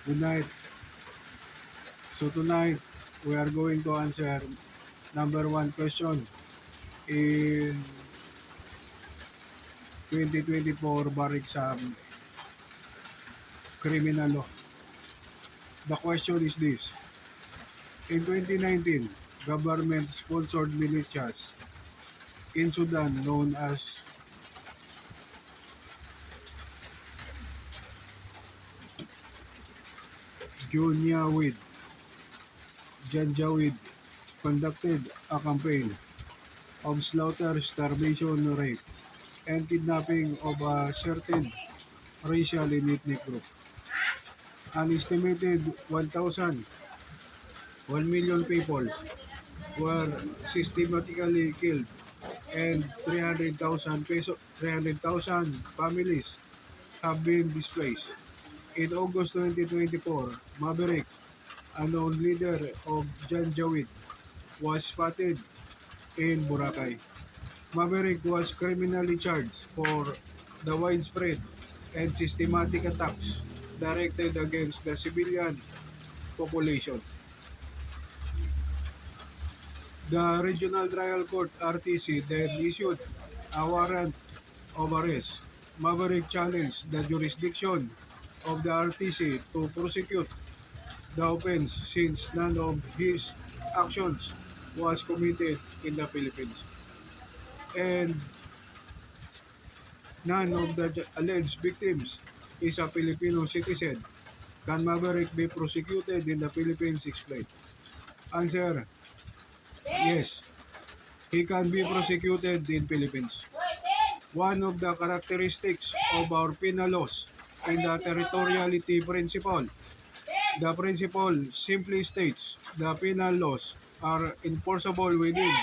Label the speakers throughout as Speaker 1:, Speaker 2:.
Speaker 1: Good night. So tonight, we are going to answer number one question in 2024 bar exam criminal law. The question is this. In 2019, government-sponsored militias in Sudan known as Junawid, Janjaweed conducted a campaign of slaughter, starvation, rape, and kidnapping of a certain racial and ethnic group. An estimated 1 million people were systematically killed and 300,000 families have been displaced. In August 2024, Maverick, a known leader of Janjaweed, was spotted in Boracay. Maverick was criminally charged for the widespread and systematic attacks directed against the civilian population. The Regional Trial Court (RTC) then issued a warrant of arrest. Maverick challenged the jurisdiction of the RTC to prosecute the offense since none of his actions was committed in the Philippines and none of the alleged victims is a Filipino citizen. Can Maverick be prosecuted in the Philippines? Explain. Answer, yes. He can be prosecuted in Philippines. One of the characteristics of our penal laws is the territoriality principle. The principle simply states the penal laws are enforceable within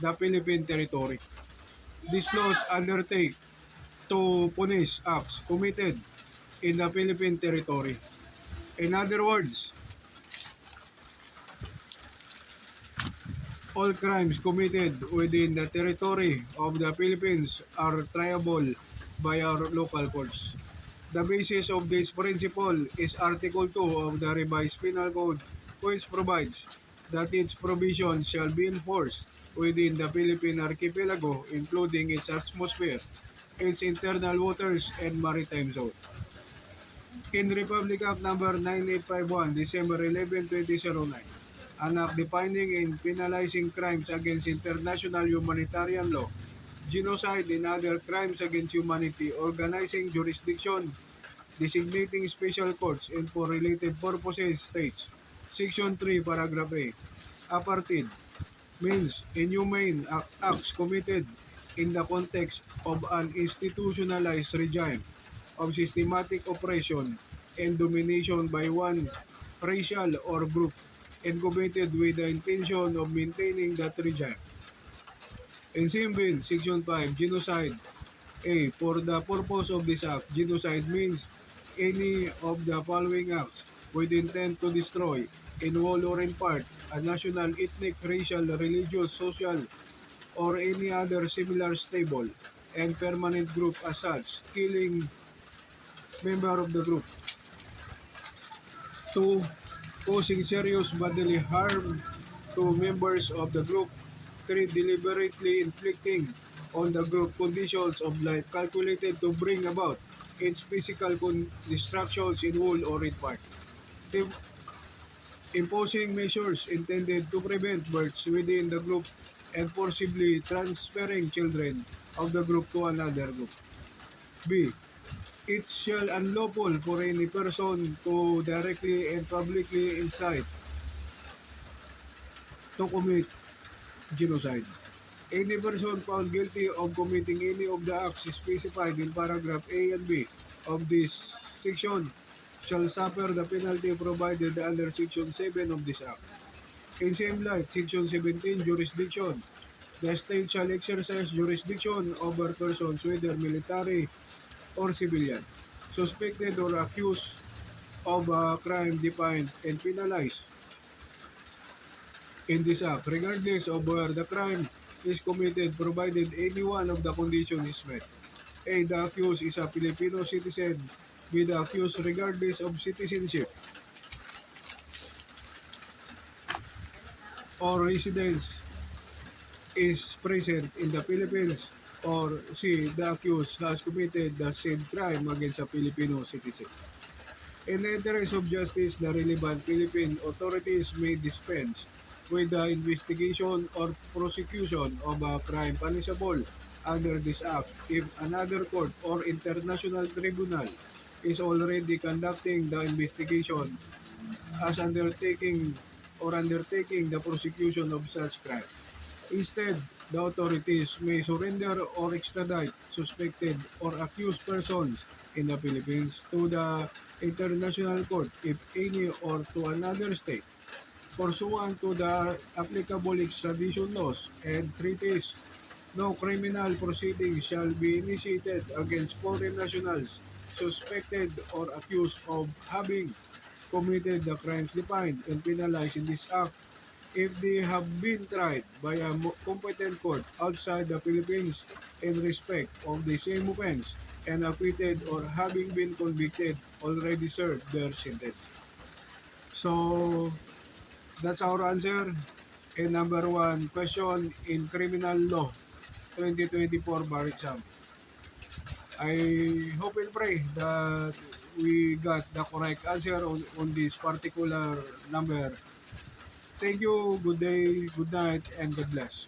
Speaker 1: the Philippine territory. These laws undertake to punish acts committed in the Philippine territory. In other words, all crimes committed within the territory of the Philippines are triable by our local courts. The basis of this principle is Article 2 of the Revised Penal Code, which provides that its provisions shall be enforced within the Philippine archipelago, including its atmosphere, its internal waters, and maritime zone. In Republic Act Number 9851, December 11, 2009, an act defining and penalizing crimes against international humanitarian law, genocide and other crimes against humanity, organizing jurisdiction, designating special courts, and for related purposes states, Section 3, Paragraph A, apartheid means inhumane acts committed in the context of an institutionalized regime of systematic oppression and domination by one racial or group and committed with the intention of maintaining that regime. In Simbin, Section 5, Genocide. A. For the purpose of this act, genocide means any of the following acts with intent to destroy, in whole or in part, a national, ethnic, racial, religious, social, or any other similar stable and permanent group as such, killing member of the group. 2. Causing serious bodily harm to members of the group. 3. Deliberately inflicting on the group conditions of life calculated to bring about its physical destructions in whole or in part. Imposing measures intended to prevent births within the group and forcibly transferring children of the group to another group. B. It shall unlawful for any person to directly and publicly incite to commit genocide. Any person found guilty of committing any of the acts specified in paragraph A and B of this section shall suffer the penalty provided under Section 7 of this Act. In same light, Section 17, Jurisdiction. The state shall exercise jurisdiction over persons, whether military or civilian, suspected or accused of a crime defined and penalized in this act, regardless of where the crime is committed, provided any one of the conditions is met. A. The accused is a Filipino citizen be the accused regardless of citizenship or residence is present in the Philippines, or C. The accused has committed the said crime against a Filipino citizen. In the interest of justice, the relevant Philippine authorities may dispense with the investigation or prosecution of a crime punishable under this act if another court or international tribunal is already conducting the investigation as undertaking the prosecution of such crime. Instead, the authorities may surrender or extradite suspected or accused persons in the Philippines to the international court, if any, or to another state, pursuant to the applicable extradition laws and treaties. No criminal proceedings shall be initiated against foreign nationals suspected or accused of having committed the crimes defined and penalized in this act if they have been tried by a competent court outside the Philippines in respect of the same offense and acquitted, or having been convicted already served their sentence. So that's our answer. And number one question in criminal law 2024 bar exam. I hope and pray that we got the correct answer on this particular number. Thank you, good day, good night, and God bless.